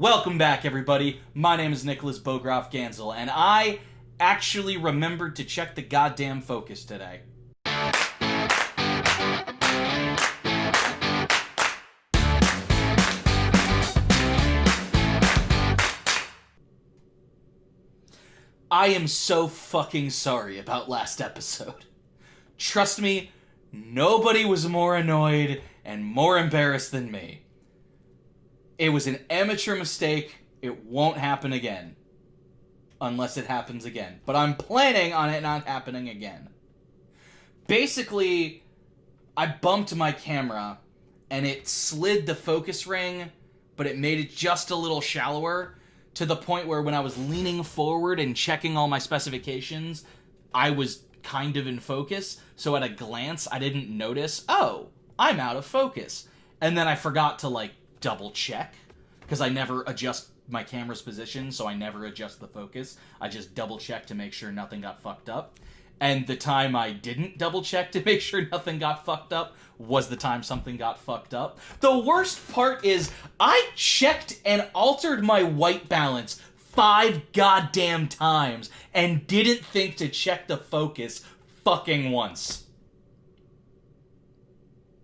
Welcome back, everybody. My name is Nicholas Bogroff Gansel, and I actually remembered to check the goddamn focus today. I am so fucking sorry about last episode. Trust me, nobody was more annoyed and more embarrassed than me. It was an amateur mistake. It won't happen again. Unless it happens again. But I'm planning on it not happening again. Basically, I bumped my camera, and it slid the focus ring, but it made it just a little shallower, to the point where when I was leaning forward and checking all my specifications, I was kind of in focus, so at a glance, I didn't notice, oh, I'm out of focus. And then I forgot to, double check, because I never adjust my camera's position, so I never adjust the focus. I just double check to make sure nothing got fucked up. And the time I didn't double check to make sure nothing got fucked up was the time something got fucked up. The worst part is, I checked and altered my white balance 5 goddamn times and didn't think to check the focus fucking once.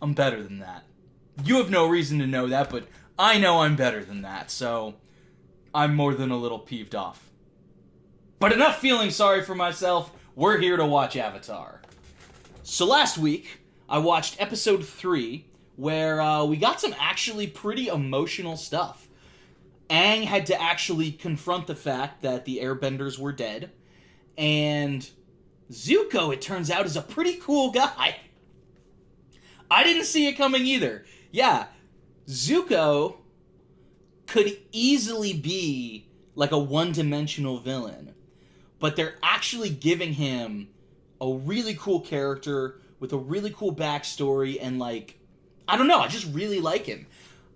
I'm better than that. You have no reason to know that, but I know I'm better than that, so I'm more than a little peeved off. But enough feeling sorry for myself. We're here to watch Avatar. So last week, I watched episode 3, where we got some actually pretty emotional stuff. Aang had to actually confront the fact that the airbenders were dead, and Zuko, it turns out, is a pretty cool guy. I didn't see it coming either. Yeah, Zuko could easily be like a one-dimensional villain, but they're actually giving him a really cool character with a really cool backstory, and I don't know, I just really like him.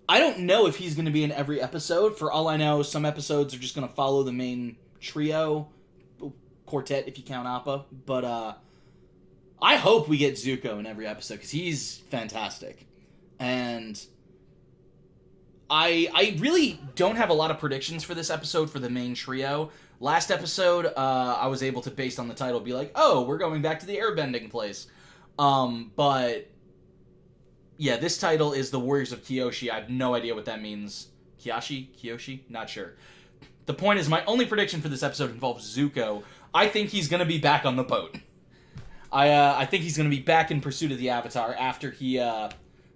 I don't know if he's going to be in every episode. For all I know, some episodes are just going to follow the main trio, quartet if you count Appa, but I hope we get Zuko in every episode, because he's fantastic. And I really don't have a lot of predictions for this episode for the main trio. Last episode, I was able to, based on the title, be like, oh, we're going back to the airbending place. But yeah, this title is The Warriors of Kyoshi. I have no idea what that means. Kyoshi? Not sure. The point is, my only prediction for this episode involves Zuko. I think he's going to be back on the boat. I think he's going to be back in pursuit of the Avatar after he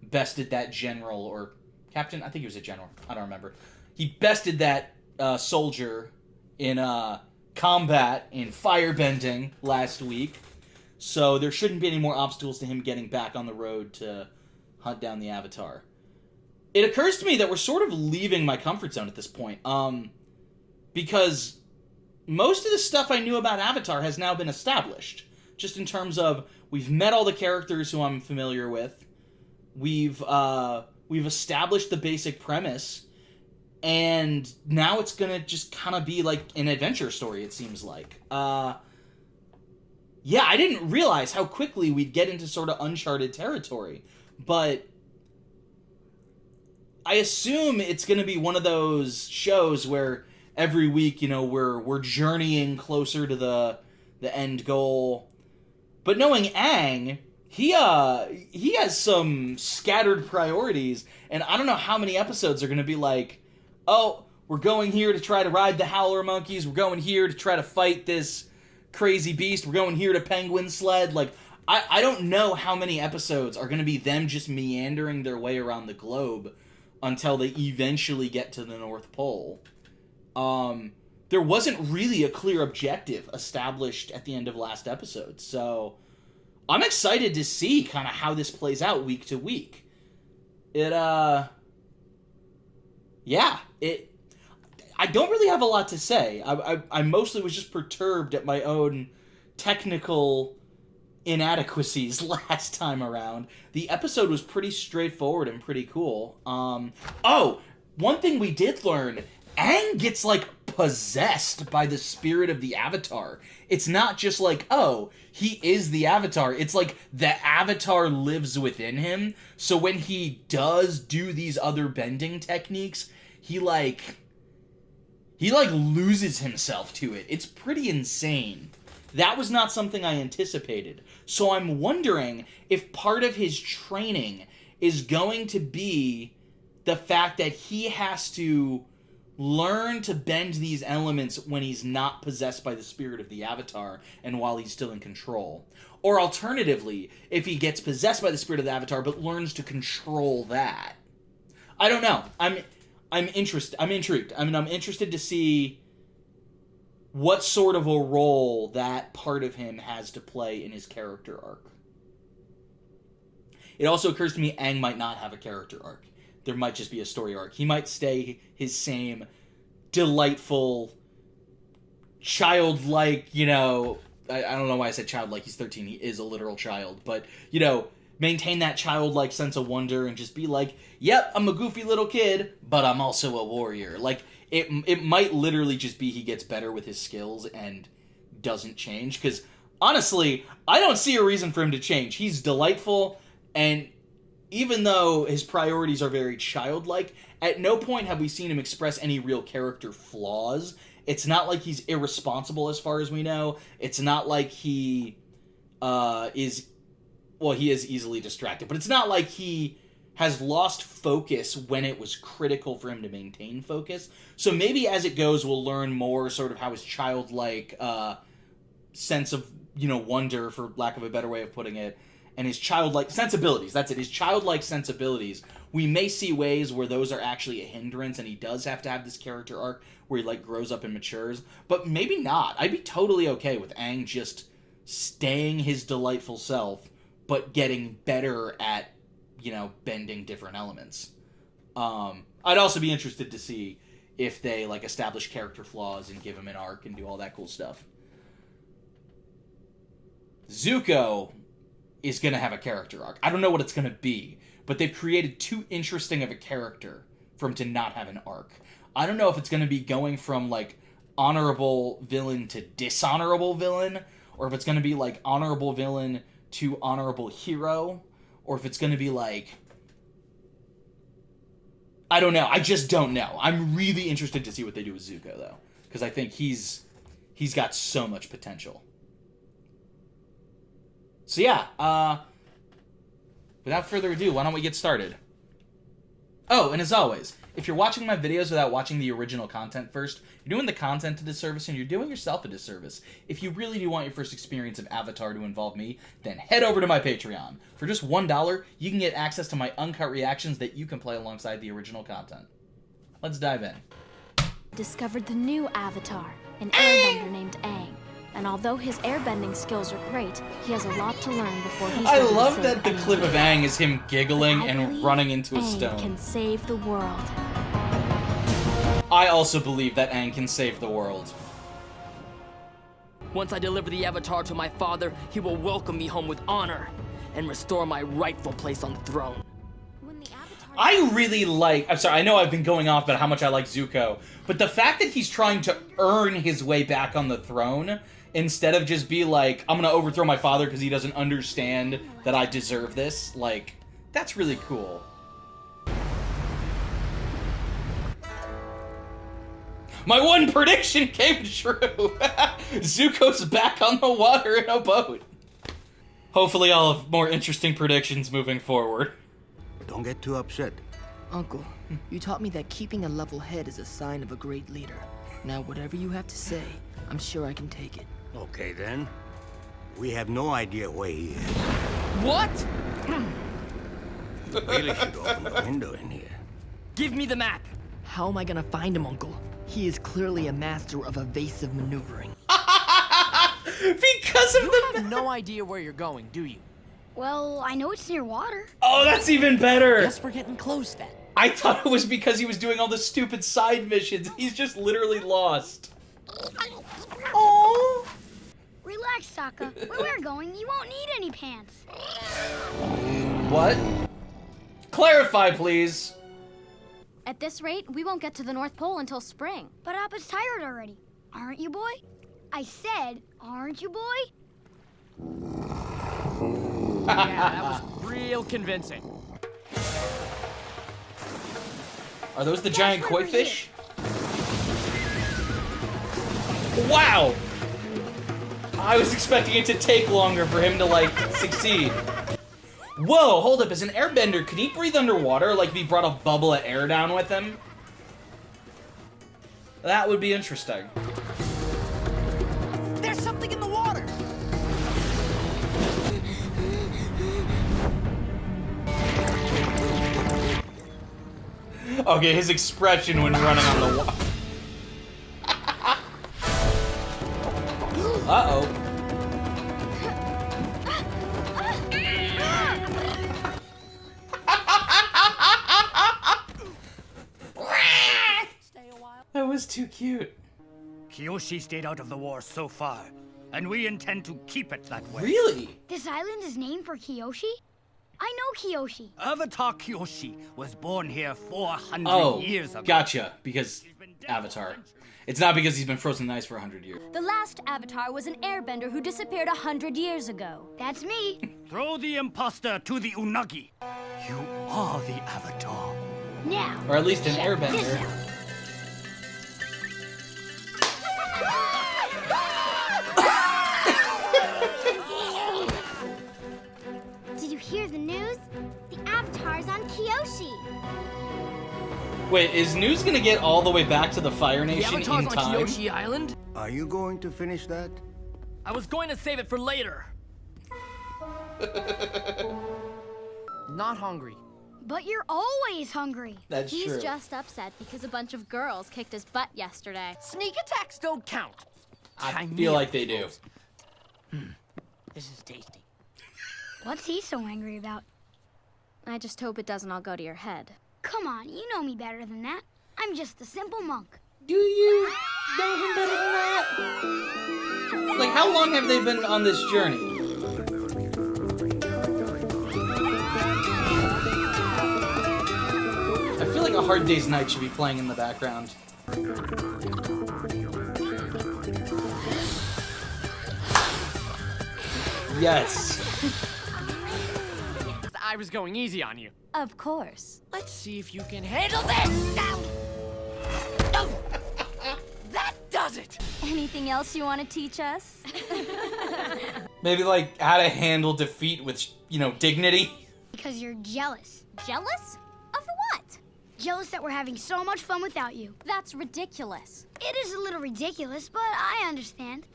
bested that general, or captain? I think he was a general. I don't remember. He bested that soldier in combat in firebending last week. So there shouldn't be any more obstacles to him getting back on the road to hunt down the Avatar. It occurs to me that we're sort of leaving my comfort zone at this point. Because most of the stuff I knew about Avatar has now been established. Just in terms of, we've met all the characters who I'm familiar with. We've established the basic premise. And now it's gonna just kind of be like an adventure story, it seems like. Yeah, I didn't realize how quickly we'd get into sort of uncharted territory. But I assume it's gonna be one of those shows where every week, we're journeying closer to the end goal. But knowing Aang, he has some scattered priorities, and I don't know how many episodes are going to be like, oh, we're going here to try to ride the howler monkeys, we're going here to try to fight this crazy beast, we're going here to penguin sled. I don't know how many episodes are going to be them just meandering their way around the globe until they eventually get to the North Pole. There wasn't really a clear objective established at the end of last episode, so I'm excited to see kind of how this plays out week to week. I don't really have a lot to say. I mostly was just perturbed at my own technical inadequacies last time around. The episode was pretty straightforward and pretty cool. One thing we did learn, Aang gets, possessed by the spirit of the Avatar. It's not just he is the Avatar. It's the Avatar lives within him. So when he does do these other bending techniques, he He, like, loses himself to it. It's pretty insane. That was not something I anticipated. So I'm wondering if part of his training is going to be the fact that he has to learn to bend these elements when he's not possessed by the spirit of the Avatar and while he's still in control. Or alternatively, if he gets possessed by the spirit of the Avatar but learns to control that. I don't know. I'm intrigued. I mean, I'm interested to see what sort of a role that part of him has to play in his character arc. It also occurs to me Aang might not have a character arc. There might just be a story arc. He might stay his same delightful, childlike, you know... I don't know why I said childlike. He's 13. He is a literal child. But, you know, maintain that childlike sense of wonder and just be like, yep, I'm a goofy little kid, but I'm also a warrior. Like, it might literally just be he gets better with his skills and doesn't change. Because, honestly, I don't see a reason for him to change. He's delightful, and even though his priorities are very childlike, at no point have we seen him express any real character flaws. It's not like he's irresponsible as far as we know. It's not like he is... Well, he is easily distracted, but it's not like he has lost focus when it was critical for him to maintain focus. So maybe as it goes, we'll learn more sort of how his childlike sense of, you know, wonder, for lack of a better way of putting it, and his childlike sensibilities, that's it, his childlike sensibilities. We may see ways where those are actually a hindrance, and he does have to have this character arc where he, like, grows up and matures, but maybe not. I'd be totally okay with Aang just staying his delightful self, but getting better at, you know, bending different elements. I'd also be interested to see if they, like, establish character flaws and give him an arc and do all that cool stuff. Zuko is going to have a character arc. I don't know what it's going to be, but they've created too interesting of a character for him to not have an arc. I don't know if it's going to be going from, like, honorable villain to dishonorable villain, or if it's going to be, like, honorable villain to honorable hero, or if it's going to be, like... I don't know. I just don't know. I'm really interested to see what they do with Zuko, though, because I think he's got so much potential. So yeah, without further ado, why don't we get started? Oh, and as always, if you're watching my videos without watching the original content first, you're doing the content a disservice and you're doing yourself a disservice. If you really do want your first experience of Avatar to involve me, then head over to my Patreon. For just $1, you can get access to my uncut reactions that you can play alongside the original content. Let's dive in. Discovered the new Avatar, an airbender named Aang. And although his airbending skills are great, he has a lot to learn before he's I ready love to that save the anyone. clip of Aang is him giggling and believe running into a Aang stone. can save the world. I also believe that Aang can save the world. Once I deliver the Avatar to my father, he will welcome me home with honor and restore my rightful place on the throne. When the Avatar... I really like... I'm sorry, I know I've been going off about how much I like Zuko, but the fact that he's trying to earn his way back on the throne, instead of just be like, I'm gonna overthrow my father because he doesn't understand that I deserve this, like, that's really cool. My one prediction came true! Zuko's back on the water in a boat. Hopefully I'll have more interesting predictions moving forward. Don't get too upset. Uncle, you taught me that keeping a level head is a sign of a great leader. Now, whatever you have to say, I'm sure I can take it. Okay, then. We have no idea where he is. What? You really should open the window in here. Give me the map! How am I gonna find him, Uncle? He is clearly a master of evasive maneuvering. Because of You have no idea where you're going, do you? Well, I know it's near water. Oh, that's even better! Guess we're getting close then. I thought it was because he was doing all the stupid side missions. He's just literally lost. Oh. Relax, Sokka. Where we're going, you won't need any pants. What? Clarify, please. At this rate, we won't get to the North Pole until spring. But Appa's tired already. Aren't you, boy? I said, aren't you, boy? Yeah, that was real convincing. Are those the giant koi fish? Wow! I was expecting it to take longer for him to, like, succeed. Whoa, hold up. As an airbender, could he breathe underwater, like if he brought a bubble of air down with him? That would be interesting. There's something in the water! Okay, his expression when running on the water. Uh-oh. That was too cute. Kyoshi stayed out of the war so far, and we intend to keep it that way. Really? This island is named for Kyoshi? I know Kyoshi. Avatar Kyoshi was born here 400 Oh, years ago. gotcha. Because Avatar. It's not because he's been frozen in ice for 100 years. The last Avatar was an airbender who disappeared 100 years ago. That's me. Throw the imposter to the Unagi. You are the Avatar. Now. Or at least an check this airbender. out. Did you hear the news? The Avatar's on Kyoshi. Wait, is News gonna get all the way back to the Fire The Nation Avatar's in on time? Kyoshi Island? Are you going to finish that? I was going to save it for later. Not hungry. But you're always hungry. That's He's true. just upset because a bunch of girls kicked his butt yesterday. Sneak attacks don't count. I feel like they do. This is tasty. What's he so angry about? I just hope it doesn't all go to your head. Come on, you know me better than that. I'm just a simple monk. Do you know him better than that? Like, how long have they been on this journey? I feel like A Hard Day's Night should be playing in the background. Yes. I was going easy on you. Of course. Let's see if you can handle this! That does it! Anything else you want to teach us? Maybe, like, how to handle defeat with, you know, dignity. Because you're jealous. Jealous? Of what? Jealous that we're having so much fun without you. That's ridiculous. It is a little ridiculous, but I understand.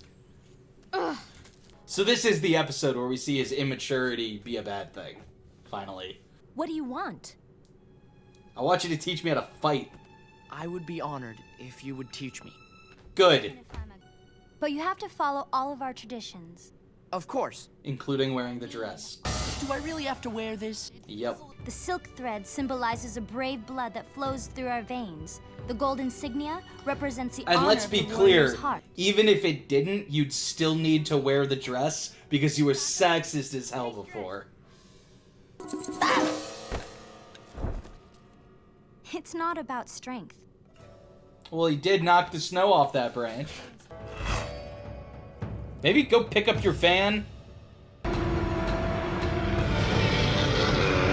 So this is the episode where we see his immaturity be a bad thing. Finally. What do you want? I want you to teach me how to fight. I would be honored if you would teach me. Good. But you have to follow all of our traditions. Of course. Including wearing the dress. Do I really have to wear this? Yep. The silk thread symbolizes a brave blood that flows through our veins. The gold insignia represents the And honor let's of be the warrior's clear, heart. even if it didn't, you'd still need to wear the dress because you were sexist as hell before. It's not about strength. Well, he did knock the snow off that branch. Maybe go pick up your fan?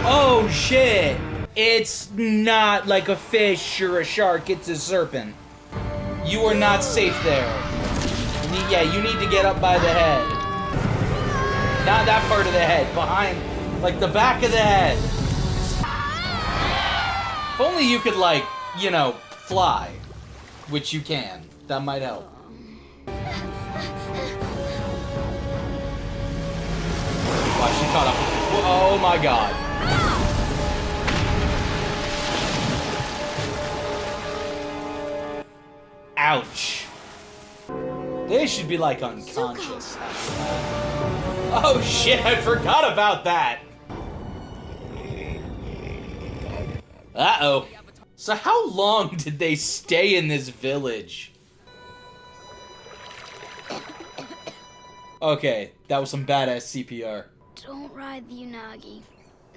Oh, shit! It's not like a fish or a shark, it's a serpent. You are not safe there. Yeah, you need to get up by the head. Not that part of the head, behind, like the back of the head. If only you could, like, you know, fly. Which you can. That might help. Wow, she caught up. Oh my god. Ouch. They should be, like, unconscious. Oh shit, I forgot about that. Uh-oh. So how long did they stay in this village? Okay, that was some badass CPR. Don't ride the Unagi.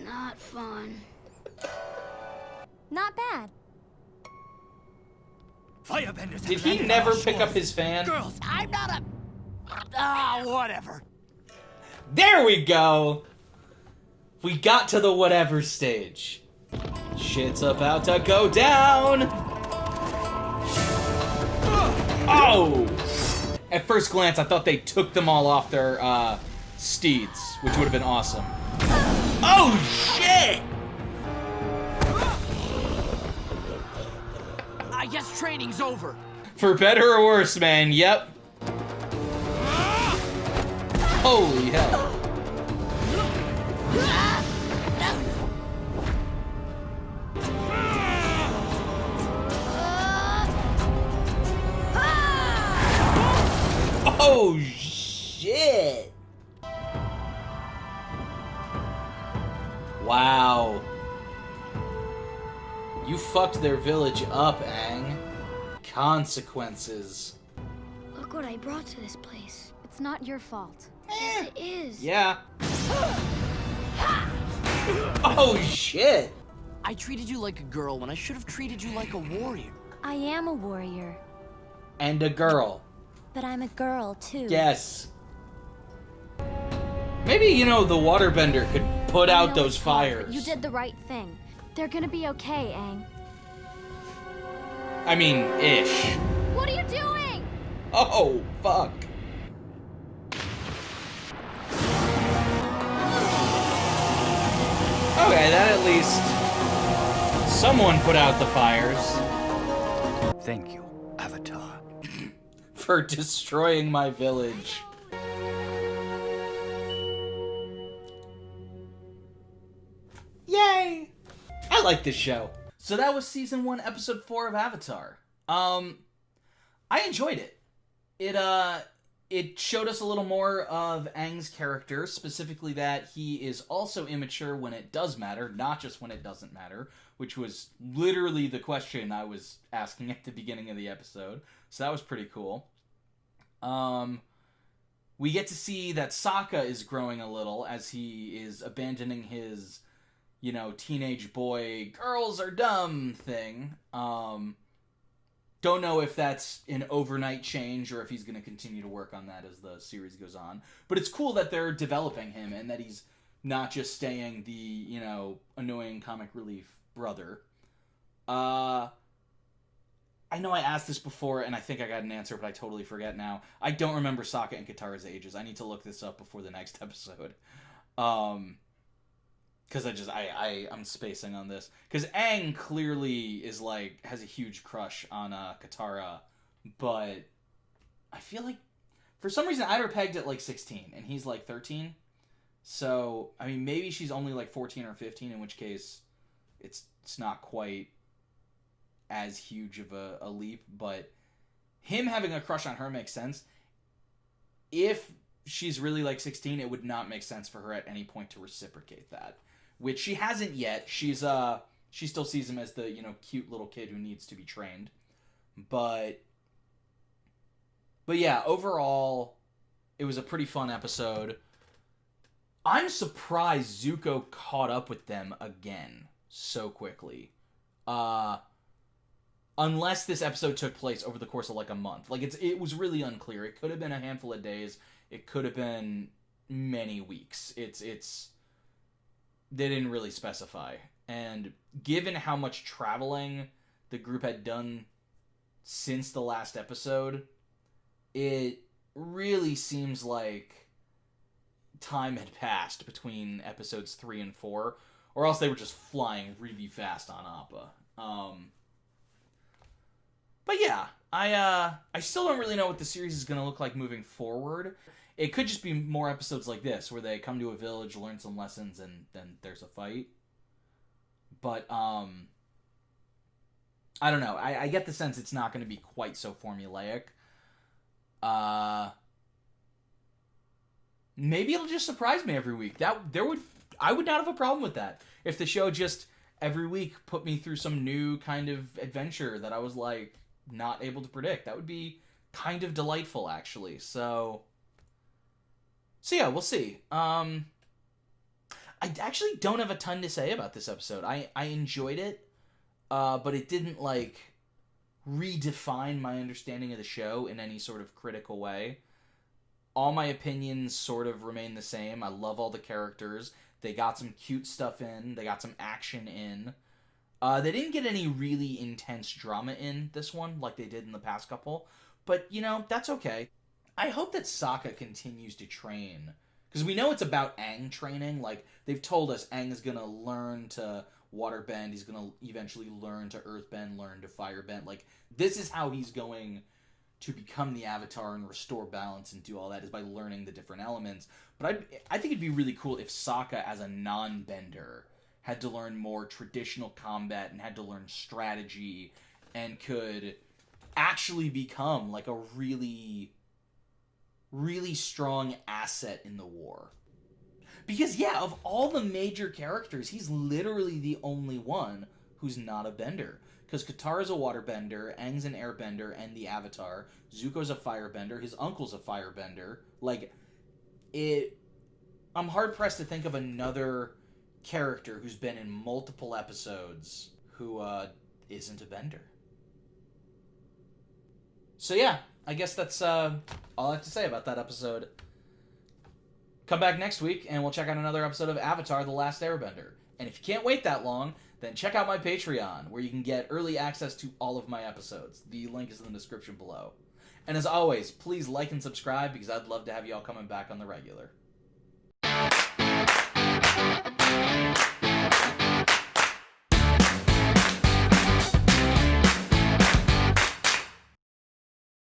Not fun. Not bad. Firebenders Did have he landed never on our pick up shores. his fan? Girls, I'm not a... whatever. There we go! We got to the whatever stage. Shit's about to go down! Oh! At first glance, I thought they took them all off their steeds, which would have been awesome. Oh, shit! I guess training's over. For better or worse, man, yep. Holy hell. Oh, shit. Wow. You fucked their village up, Aang. Consequences. Look what I brought to this place. It's not your fault. Yes, it is. Yeah. Oh, shit. I treated you like a girl when I should have treated you like a warrior. I am a warrior, And a girl. but I'm a girl too. Yes. Maybe, you know, the waterbender could put I out know those it's hard, but fires. You did the right thing. They're gonna be okay, Aang. I mean, ish. What are you doing? Oh, fuck. Okay, that at least someone put out the fires Thank you, Avatar. for destroying my village. Yay! I like this show. So that was season 1, episode 4 of Avatar. I enjoyed it. It showed us a little more of Aang's character, specifically that he is also immature when it does matter, not just when it doesn't matter, which was literally the question I was asking at the beginning of the episode. So that was pretty cool. We get to see that Sokka is growing a little as he is abandoning his, you know, teenage boy, girls are dumb thing. Don't know if that's an overnight change or if he's going to continue to work on that as the series goes on. But it's cool that they're developing him and that he's not just staying the, you know, annoying comic relief brother. I know I asked this before and I think I got an answer, but I totally forget now. I don't remember Sokka and Katara's ages. I need to look this up before the next episode. Because I'm spacing on this. Because Aang clearly is like, has a huge crush on Katara, but I feel like, for some reason, I had her pegged at like 16, and he's like 13. So, I mean, maybe she's only like 14 or 15, in which case it's not quite as huge of a leap, but him having a crush on her makes sense. If she's really like 16, it would not make sense for her at any point to reciprocate that. Which she hasn't yet. She still sees him as the, you know, cute little kid who needs to be trained. But yeah, overall, it was a pretty fun episode. I'm surprised Zuko caught up with them again so quickly. Unless this episode took place over the course of like a month. Like, it was really unclear. It could have been a handful of days. It could have been many weeks. They didn't really specify. And given how much traveling the group had done since the last episode, it really seems like time had passed between episodes 3 and 4, or else they were just flying really fast on Appa. But yeah, I still don't really know what the series is going to look like moving forward. It could just be more episodes like this, where they come to a village, learn some lessons, and then there's a fight. But, I don't know. I get the sense it's not going to be quite so formulaic. Maybe it'll just surprise me every week. I would not have a problem with that. If the show just, every week, put me through some new kind of adventure that I was, like, not able to predict. That would be kind of delightful, actually. So yeah, we'll see. I actually don't have a ton to say about this episode. I enjoyed it, but it didn't, like, redefine my understanding of the show in any sort of critical way. All my opinions sort of remain the same. I love all the characters. They got some cute stuff in. They got some action in. They didn't get any really intense drama in this one like they did in the past couple. But, you know, that's okay. I hope that Sokka continues to train. Because we know it's about Aang training. Like, they've told us Aang is going to learn to waterbend. He's going to eventually learn to earthbend, learn to firebend. Like, this is how he's going to become the Avatar and restore balance and do all that, is by learning the different elements. But I think it'd be really cool if Sokka, as a non-bender, had to learn more traditional combat and had to learn strategy and could actually become, like, a really, really strong asset in the war. Because, yeah, of all the major characters, he's literally the only one who's not a bender. Because Katara's a waterbender, Aang's an airbender, and the Avatar. Zuko's a firebender, his uncle's a firebender. Like, I'm hard-pressed to think of another character who's been in multiple episodes who isn't a bender. So yeah, I guess that's all I have to say about that episode. Come back next week, and we'll check out another episode of Avatar: The Last Airbender. And if you can't wait that long, then check out my Patreon, where you can get early access to all of my episodes. The link is in the description below. And as always, please like and subscribe, because I'd love to have y'all coming back on the regular.